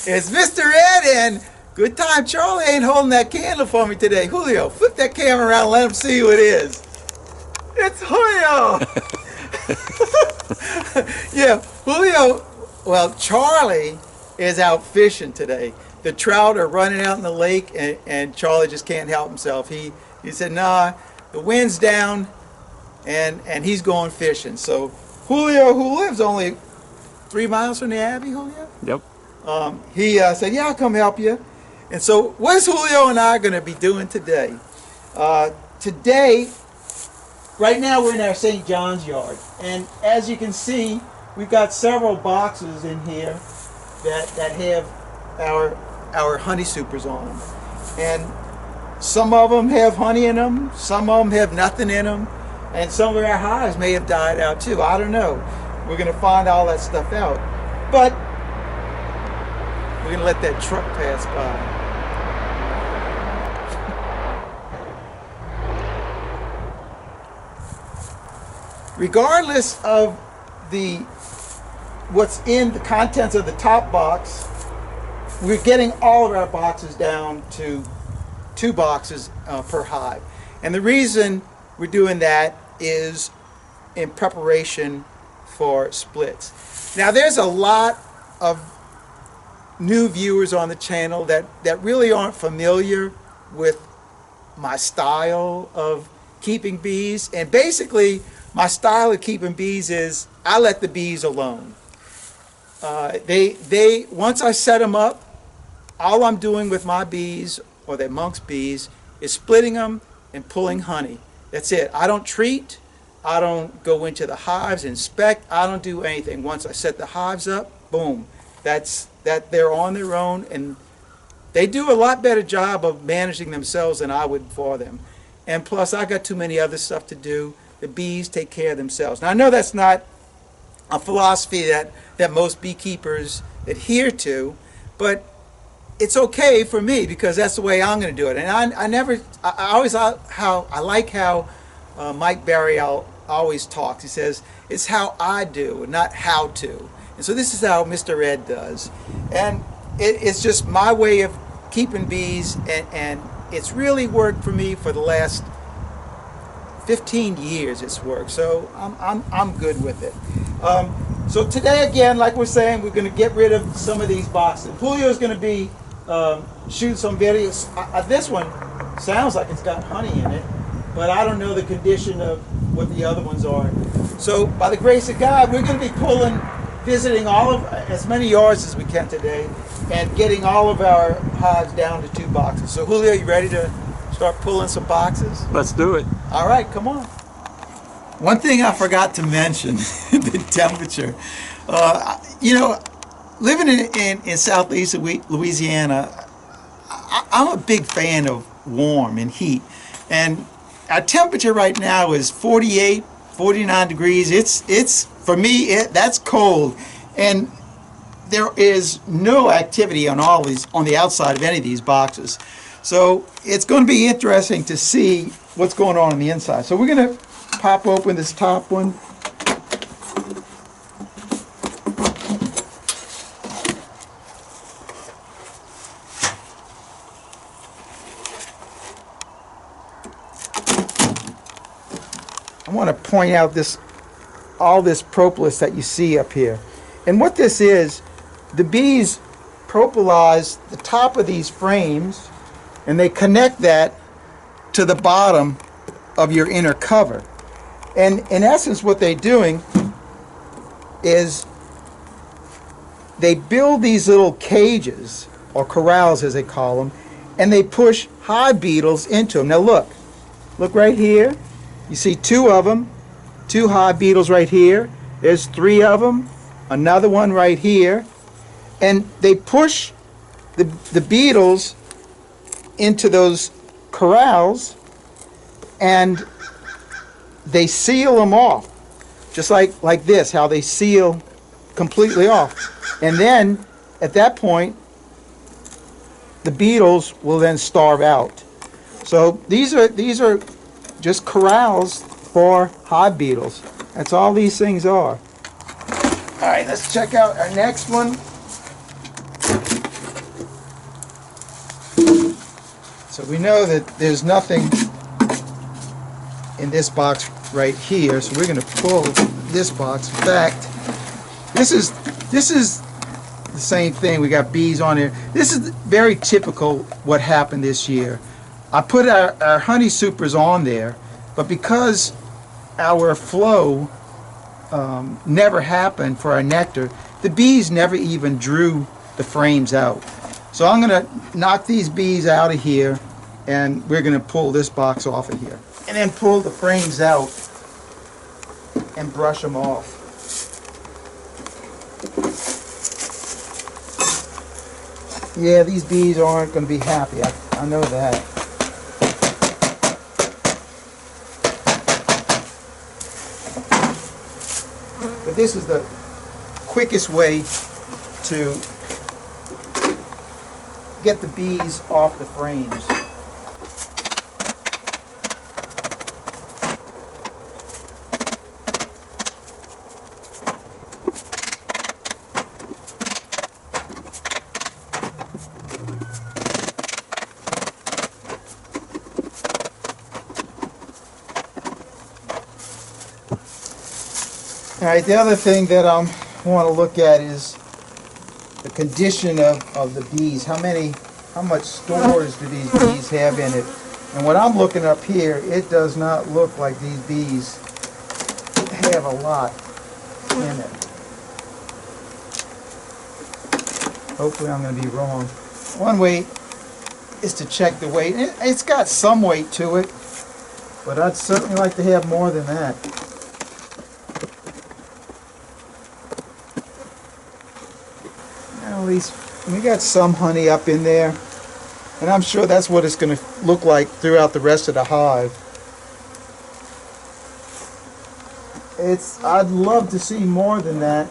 It's Mr. Ed, and good time Charlie ain't holding that candle for me today. Julio, flip that camera around and let him see who it is. It's Julio! Yeah, Julio, well, Charlie is out fishing today. The trout are running out in the lake, and Charlie just can't help himself. He said, nah, the wind's down, and he's going fishing. So Julio, who lives only 3 miles from the Abbey, Julio? Yep. He said, yeah, I'll come help you. And so what's Julio and I going to be doing today? Today, right now we're in our St. John's yard. And as you can see, we've got several boxes in here that have our honey supers on them. And some of them have honey in them, some of them have nothing in them, and some of our hives may have died out too. I don't know. We're going to find all that stuff out. But we're going to let that truck pass by. Regardless of what's in the contents of the top box, we're getting all of our boxes down to 2 boxes per hive. And the reason we're doing that is in preparation for splits. Now there's a lot of new viewers on the channel that really aren't familiar with my style of keeping bees. And basically my style of keeping bees is I let the bees alone. Once I set them up, all I'm doing with my bees, or the monk's bees, is splitting them and pulling honey. That's it. I don't treat. I don't go into the hives, inspect. I don't do anything. Once I set the hives up, boom. They're on their own, and they do a lot better job of managing themselves than I would for them. And plus, I got too many other stuff to do. The bees take care of themselves. Now, I know that's not a philosophy that most beekeepers adhere to, but it's okay for me because that's the way I'm going to do it. And I like how Mike Barry always talks. He says, it's how I do, not how to. And so this is how Mr. Ed does. And it's just my way of keeping bees, and it's really worked for me for the last 15 years. It's worked. So I'm good with it. So today, again, like we're saying, we're going to get rid of some of these boxes. Julio's going to be shooting some videos. This one sounds like it's got honey in it, but I don't know the condition of what the other ones are. So by the grace of God, we're going to be visiting all of as many yards as we can today, and getting all of our hives down to 2 boxes. So Julio, you ready to start pulling some boxes? Let's do it. All right, come on. One thing I forgot to mention, the temperature. You know, living in southeast Louisiana, I'm a big fan of warm and heat. And our temperature right now is 48, 49 degrees. It's for me, that's cold. And there is no activity on the outside of any of these boxes. So it's going to be interesting to see what's going on the inside. So we're going to pop open this top one. I want to point out all this propolis that you see up here. And what this is, the bees propolize the top of these frames, and they connect that to the bottom of your inner cover. And in essence, what they're doing is they build these little cages, or corrals as they call them, and they push hive beetles into them. Now look right here. You see 2 of them, 2 hive beetles right here. There's 3 of them, another one right here. And they push the beetles into those corrals, and they seal them off, just like this, how they seal completely off. And then at that point, the beetles will then starve out. So these are just corrals for hive beetles. That's all these things are. All right, let's check out our next one. So we know that there's nothing in this box right here, so we're going to pull this box. In fact, this is the same thing. We got bees on here. This is very typical what happened this year. I put our honey supers on there, but because our flow never happened for our nectar, the bees never even drew the frames out. So I'm going to knock these bees out of here, and we're going to pull this box off of here. And then pull the frames out and brush them off. Yeah, these bees aren't going to be happy. I know that. But this is the quickest way to get the bees off the frames. All right, the other thing that I want to look at is the condition of the bees. How much stores do these bees have in it? And what I'm looking up here, it does not look like these bees have a lot in it. Hopefully I'm going to be wrong. One way is to check the weight. It's got some weight to it, but I'd certainly like to have more than that. At least we got some honey up in there, and I'm sure that's what it's going to look like throughout the rest of the hive. I'd love to see more than that,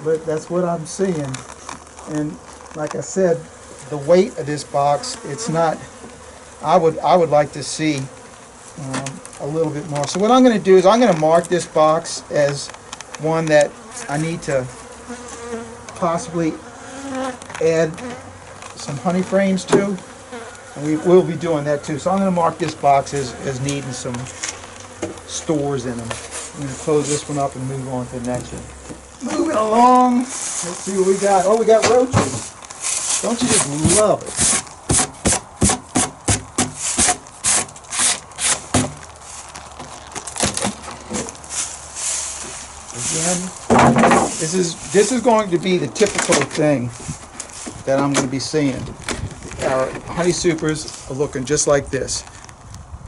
but that's what I'm seeing. And like I said, the weight of this box, it's not. I would like to see a little bit more. So what I'm going to do is I'm going to mark this box as one that I need to possibly add some honey frames to, and we will be doing that too. So I'm going to mark this box as needing some stores in them. I'm going to close this one up and move on to the next one. Moving along, let's see what we got. Oh, we got roaches. Don't you just love it? Again, this is going to be the typical thing that I'm going to be seeing. Our honey supers are looking just like this.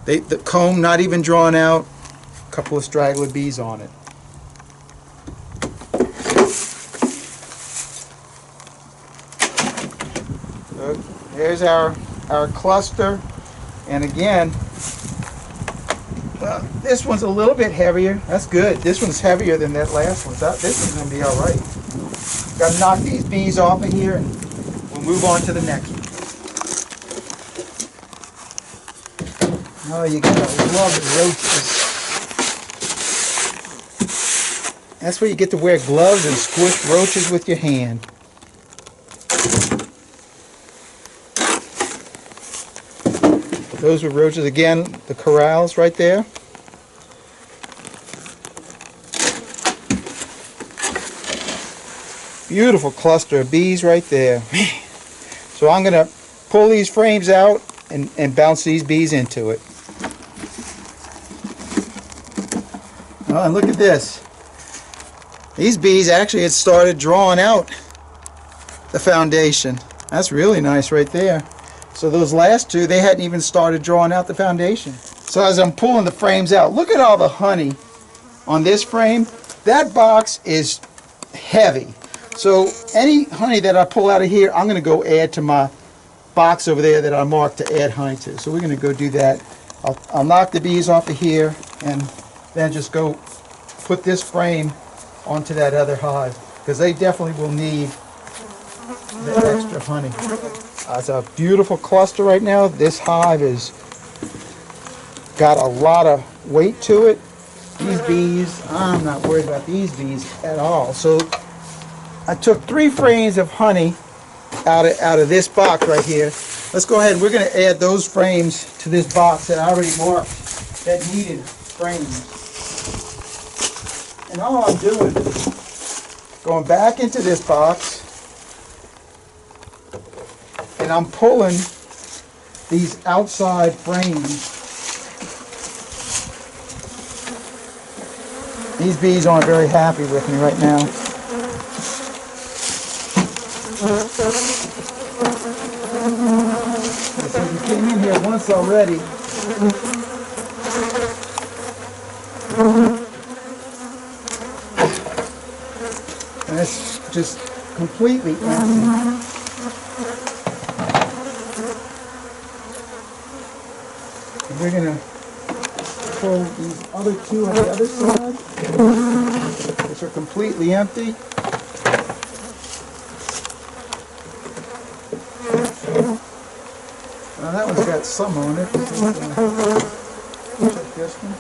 The comb not even drawn out, a couple of straggler bees on it. So there's our cluster, and again, well, this one's a little bit heavier. That's good. This one's heavier than that last one. This one's going to be all right. Got to knock these bees off of here, and we'll move on to the next one. Oh, you gotta love roaches. That's where you get to wear gloves and squish roaches with your hand. Those were roaches. Again, the corrals right there. Beautiful cluster of bees right there. So I'm going to pull these frames out and bounce these bees into it. Oh, and look at this. These bees actually had started drawing out the foundation. That's really nice right there. So those last two, they hadn't even started drawing out the foundation. So as I'm pulling the frames out, look at all the honey on this frame. That box is heavy. So any honey that I pull out of here, I'm going to go add to my box over there that I marked to add honey to. So we're going to go do that. I'll knock the bees off of here and then just go put this frame onto that other hive, because they definitely will need the extra honey. It's a beautiful cluster right now. This hive has got a lot of weight to it. These bees, I'm not worried about these bees at all. So I took 3 frames of honey out of this box right here, let's go ahead and we're going to add those frames to this box that I already marked that needed frames. And all I'm doing is going back into this box and I'm pulling these outside frames. These bees aren't very happy with me right now. So you came in here once already. And it's just completely empty. And we're going to pull these other two on the other side, which are completely empty. Now that one's got some on it. Check this one.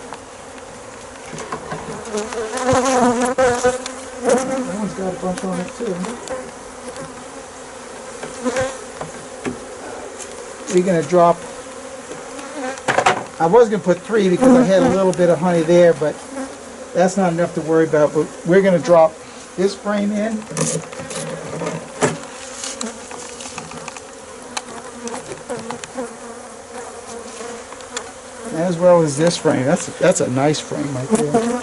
That one's got a bunch on it too. We're going to drop, I was going to put 3 because I had a little bit of honey there, but that's not enough to worry about. But we're going to drop this frame in. As well as this frame. That's a nice frame right there.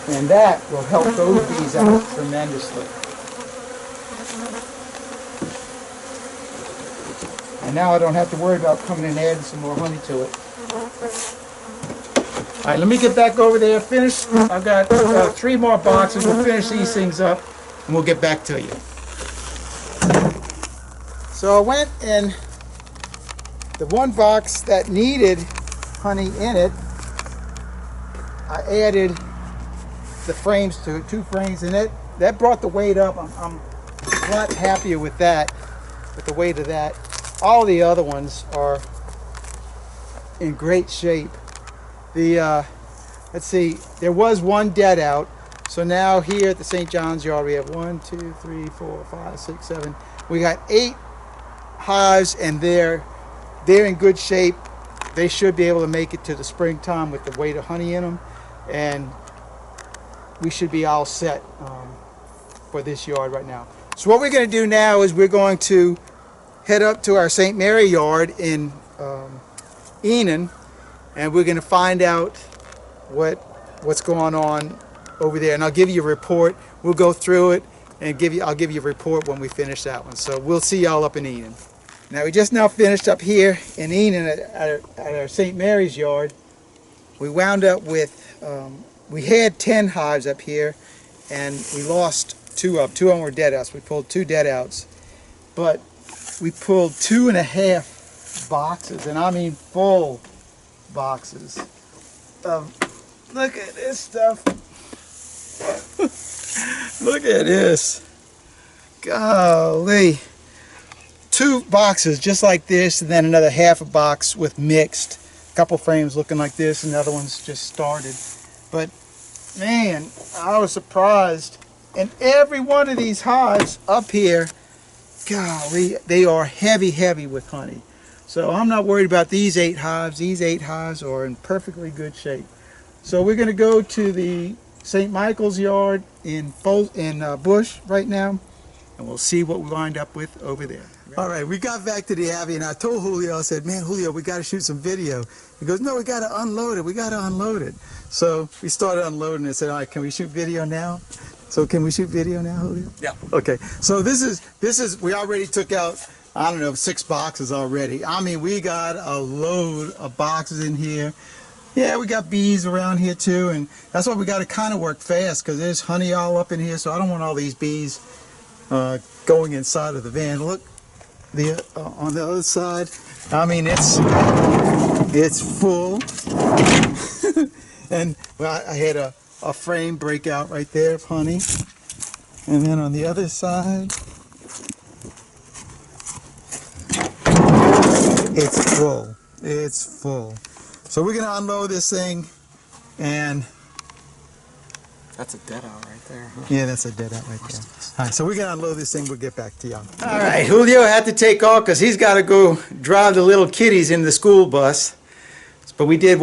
And that will help those bees out tremendously. And now I don't have to worry about coming and adding some more honey to it. All right, let me get back over there, finish. I've got 3 more boxes. We'll finish these things up and we'll get back to you. So I went and the one box that needed honey in it, I added the frames to it, 2 frames in it. That brought the weight up. I'm a lot happier with that, with the weight of that. All the other ones are in great shape. The let's see, there was 1 dead out. So now here at the St. John's yard we have 1, 2, 3, 4, 5, 6, 7. We got 8 hives and they're in good shape. They should be able to make it to the springtime with the weight of honey in them, and we should be all set for this yard right now. So what we're going to do now is we're going to head up to our St. Mary yard in Enon, and we're going to find out what's going on over there, and I'll give you a report. We'll go through it and I'll give you a report when we finish that one. So we'll see y'all up in Enon. Now we just now finished up here in Enon at our St. Mary's yard. We wound up with we had 10 hives up here and we lost 2 of them. 2 of them were dead outs. We pulled 2 dead outs, but we pulled 2.5 boxes, and I mean full boxes of, look at this stuff. Look at this. Golly. 2 boxes just like this, and then another half a box with mixed. A couple frames looking like this, and the other ones just started. But man, I was surprised. And every one of these hives up here, golly, they are heavy with honey. So I'm not worried about these 8 hives. These 8 hives are in perfectly good shape. So we're going to go to the St. Michael's yard in Bush right now, and we'll see what we wind up with over there. All right, we got back to the Abbey, and I told Julio, I said, man, Julio, we got to shoot some video. He goes, no, we got to unload it. We got to unload it. So we started unloading it and said, all right, can we shoot video now? So can we shoot video now, Julio? Yeah. Okay, so this is, we already took out, I don't know, 6 boxes already. I mean, we got a load of boxes in here. Yeah, we got bees around here too, and that's why we got to kind of work fast because there's honey all up in here, so I don't want all these bees going inside of the van. Look, on the other side, I mean, it's full. And well, I had a frame break out right there of honey, and then on the other side, it's full. It's full. So we're going to unload this thing and That's a deadout right there. Huh? Yeah, that's a deadout right there. All right, so we're going to unload this thing. We'll get back to y'all. All right, Julio had to take off because he's got to go drive the little kiddies in the school bus. But we did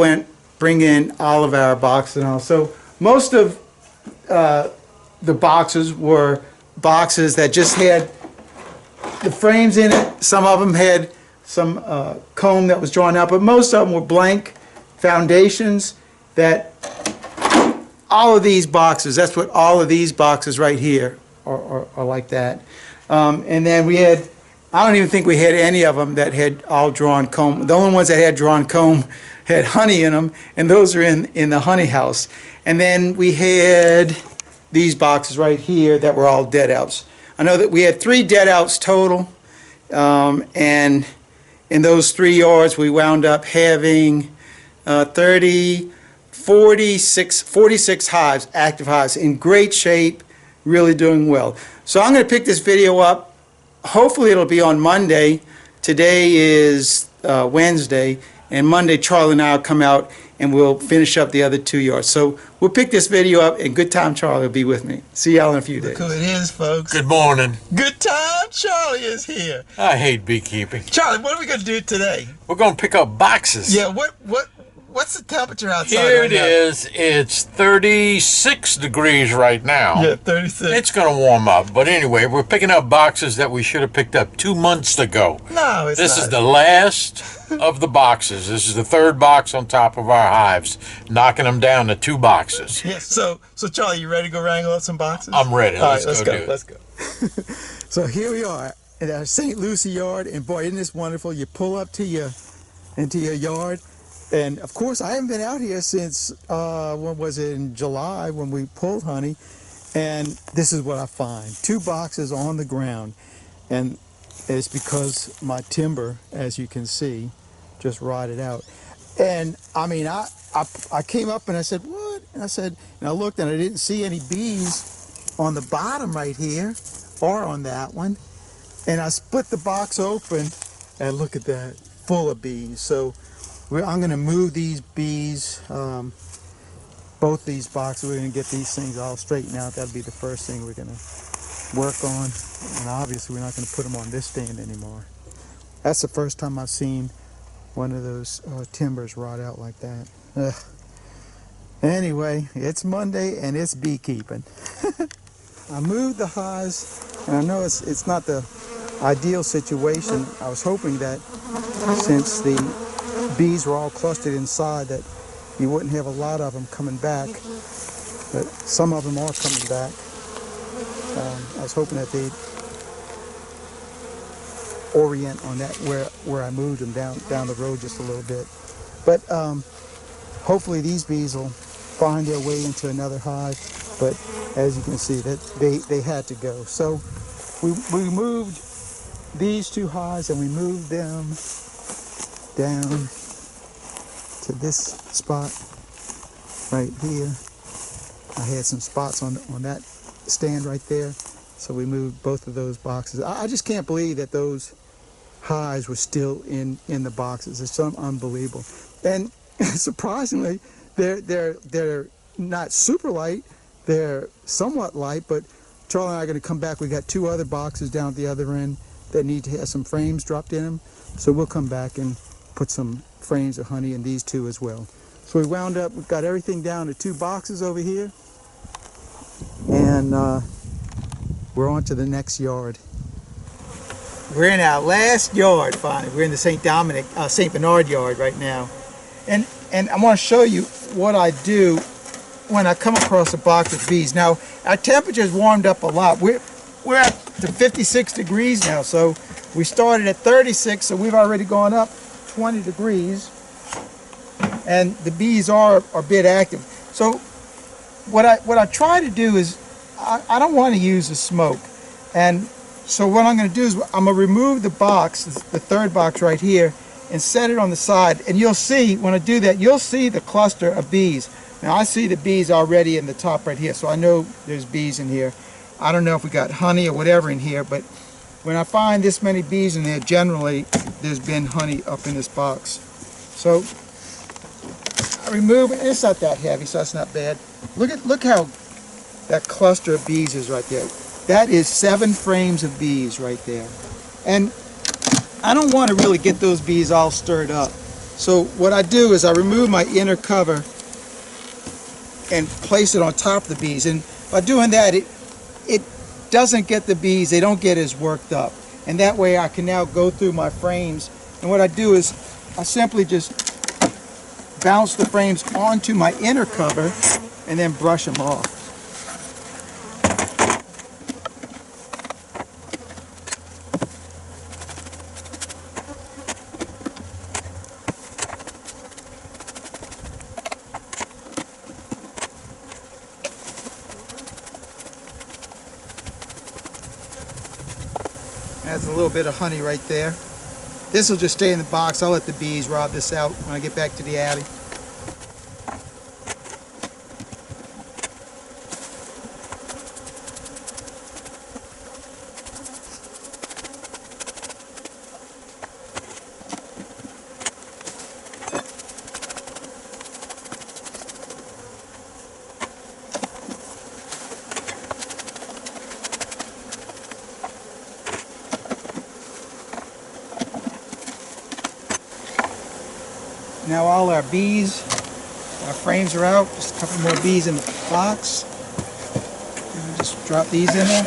bring in all of our boxes and all. So most of the boxes were boxes that just had the frames in it. Some of them had some comb that was drawn out, but most of them were blank foundations. That all of these boxes, that's what all of these boxes right here are like that. And then we had, I don't even think we had any of them that had all drawn comb. The only ones that had drawn comb had honey in them, and those are in the honey house. And then we had these boxes right here that were all dead outs. I know that we had 3 dead outs total, and in those 3 yards we wound up having 46 hives, active hives, in great shape, really doing well. So I'm going to pick this video up. Hopefully it'll be on Monday. Today is Wednesday, and Monday Charlie and I will come out and we'll finish up the other 2 yards. So we'll pick this video up, and Good Time Charlie will be with me. See y'all in a few days. Look who it is, folks. Good morning. Good Time Charlie is here. I hate beekeeping. Charlie, what are we going to do today? We're going to pick up boxes. Yeah, what's the temperature outside Here right it is. It's 36 degrees right now. Yeah, 36. It's going to warm up. But anyway, we're picking up boxes that we should have picked up 2 months ago. No, it's This not. is the last of the boxes. This is the 3rd box on top of our hives, knocking them down to 2 boxes. Yeah, so Charlie, you ready to go wrangle up some boxes? I'm ready. All right, Let's go do it. Let's go. So here we are at our St. Lucie yard, and boy, isn't this wonderful? You pull up to into your yard, and of course I haven't been out here since when was it, in July, when we pulled honey, and this is what I find: 2 boxes on the ground, and it's because my timber, as you can see, just rotted out. And I mean, I came up and I said, what? And I said, and I looked and I didn't see any bees on the bottom right here or on that one. And I split the box open, and look at that, full of bees. So I'm going to move these bees, both these boxes. We're going to get these things all straightened out. That'll be the first thing we're going to work on. And obviously we're not going to put them on this stand anymore. That's the first time I've seen one of those timbers rot out like that. Ugh. Anyway, it's Monday and it's beekeeping. I moved the hives, and I know it's not the ideal situation. I was hoping that since the bees were all clustered inside that you wouldn't have a lot of them coming back, but some of them are coming back. I was hoping that they'd orient on that where I moved them down the road just a little bit. But hopefully these bees will find their way into another hive. But as you can see, that they had to go. So we moved these 2 hives, and we moved them down to this spot right here. I had some spots on that stand right there, so we moved both of those boxes. I just can't believe that those hives were still in the boxes. It's unbelievable. And surprisingly, they're not super light. They're somewhat light, but Charlie and I are going to come back. We got 2 other boxes down at the other end that need to have some frames dropped in them, so we'll come back and put some frames of honey in these 2 as well. So we've got everything down to 2 boxes over here, and we're on to the next yard. We're in our last yard finally. We're in the St. Bernard yard right now, and I want to show you what I do when I come across a box of bees. Now our temperature's warmed up a lot. We're up to 56 degrees now, so we started at 36, so we've already gone up 20 degrees, and the bees are a bit active. So what I try to do is I don't want to use the smoke, and so what I'm going to do is I'm going to remove the box, the 3rd box right here, and set it on the side, and you'll see when I do that, you'll see the cluster of bees. Now I see the bees already in the top right here, so I know there's bees in here. I don't know if we got honey or whatever in here, but when I find this many bees in there, generally there's been honey up in this box. So I remove it. It's not that heavy, so that's not bad. Look how that cluster of bees is right there. That is 7 frames of bees right there. And I don't want to really get those bees all stirred up. So what I do is I remove my inner cover and place it on top of the bees. And by doing that, it doesn't get the bees, they don't get as worked up. And that way I can now go through my frames. And what I do is I simply just bounce the frames onto my inner cover and then brush them off. That's a little bit of honey right there. This will just stay in the box. I'll let the bees rob this out when I get back to the attic. Now all our bees, our frames are out. Just a couple more bees in the box. And just drop these in there.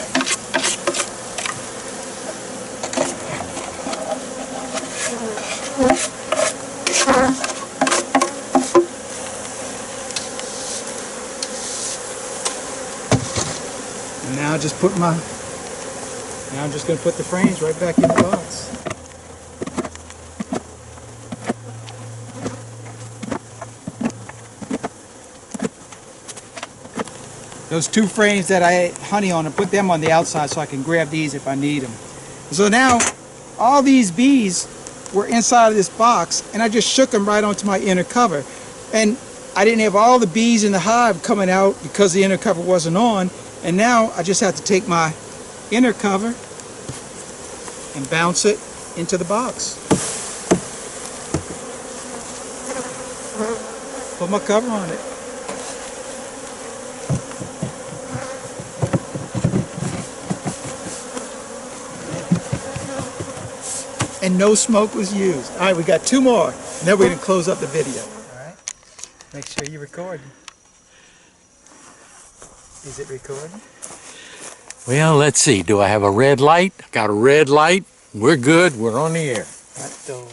And now I'm just going to put the frames right back in the box. Those 2 frames that I had honey on, I put them on the outside so I can grab these if I need them. So now all these bees were inside of this box and I just shook them right onto my inner cover. And I didn't have all the bees in the hive coming out because the inner cover wasn't on. And now I just have to take my inner cover and bounce it into the box. Put my cover on it. And no smoke was used. All right, we got 2 more. And then we're going to close up the video. All right. Make sure you record. Is it recording? Well, let's see. Do I have a red light? Got a red light. We're good. We're on the air. Hot dog.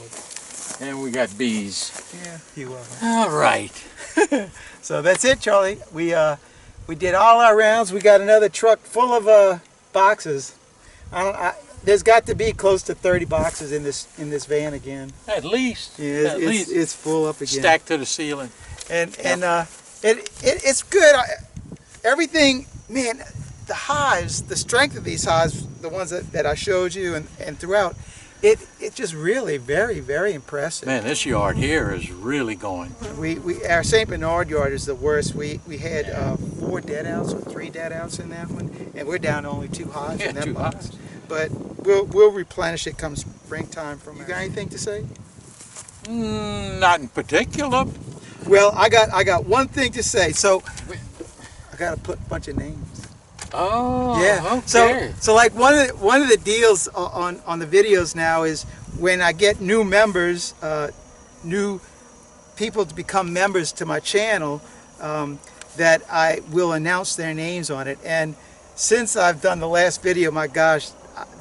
And we got bees. Yeah, a few of them. All right. So that's it, Charlie. We did all our rounds. We got another truck full of boxes. There's got to be close to 30 boxes in this van again. At least. Yeah, At least. It's full up again. Stacked to the ceiling. And it's good. Everything, man. The hives, the strength of these hives, the ones that I showed you and throughout, it's just really very, very impressive. Man, this yard here is really going. Our St. Bernard yard is the worst. We had 4 dead outs or 3 dead outs in that one, and we're down to only 2 hives in that 2 box. hives. But we'll replenish it come springtime. You got anything to say? Not in particular. Well, I got one thing to say. So I got to put a bunch of names. Oh, yeah. Okay. So like one of the deals on the videos now is when I get new members, new people to become members to my channel, that I will announce their names on it. And since I've done the last video, my gosh,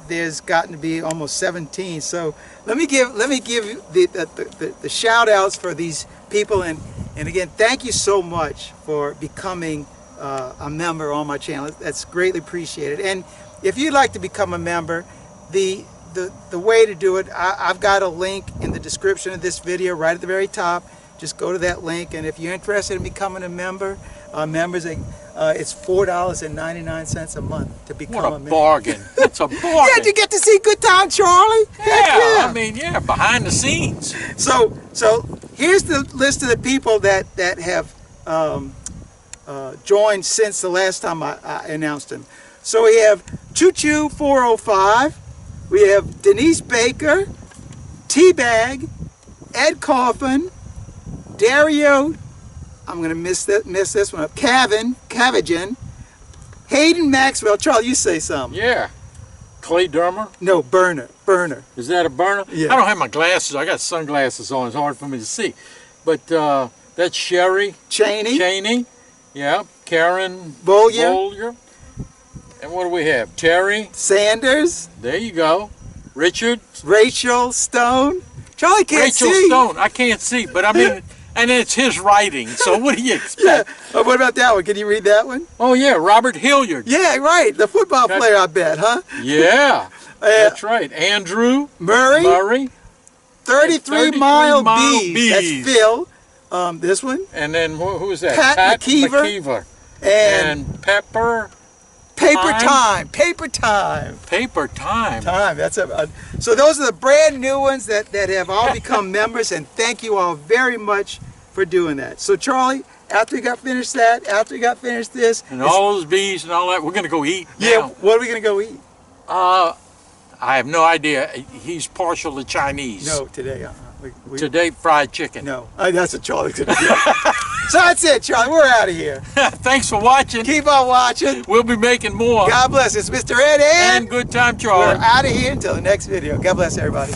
there's gotten to be almost 17. So let me give the shout outs for these people, and again, thank you so much for becoming a member on my channel. That's greatly appreciated. And if you'd like to become a member, the way to do it, I've got a link in the description of this video right at the very top. Just go to that link, and if you're interested in becoming a member, it's $4.99 a month to become a member. What a bargain. That's a bargain. Yeah, you get to see Good Time Charlie. Yeah, I mean, yeah, behind the scenes. So here's the list of the people that have joined since the last time I announced them. So we have Choo Choo 405, we have Denise Baker, Teabag, Ed Coffin, Dario, I'm going to miss this one up, Cavegn, Hayden Maxwell. Charlie, you say something. Yeah. Clay Dermer. No, Burner. Is that a burner? Yeah. I don't have my glasses. I got sunglasses on. It's hard for me to see. But that's Sherry. Cheney. Yeah. Karen. Voller. And what do we have? Terry. Sanders. There you go. Richard. Rachel Stone. Charlie can't Rachel see. Stone. I can't see, but I mean, and it's his writing. So what do you expect? Yeah. Oh, what about that one? Can you read that one? Oh yeah, Robert Hilliard. Yeah, right. The football player, I bet, huh? Yeah. That's right. Andrew Murray. 33-mile bees. bees. That's Phil. This one. And then who is that? Pat McKeever. And Pepper. Paper time. Paper time. Paper time. That's so those are the brand new ones that have all become members, and thank you all very much for doing that. So Charlie, after we got finished this, And all those bees and all that, we're gonna go eat. yeah, now. what are we gonna go eat? I have no idea. He's partial to Chinese. No, today. Today, fried chicken. No, that's what Charlie's gonna do. So that's it, Charlie. We're out of here. Thanks for watching. Keep on watching. We'll be making more. God bless. It's Mr. Ed And good time, Charlie. we're out of here until the next video. God bless everybody.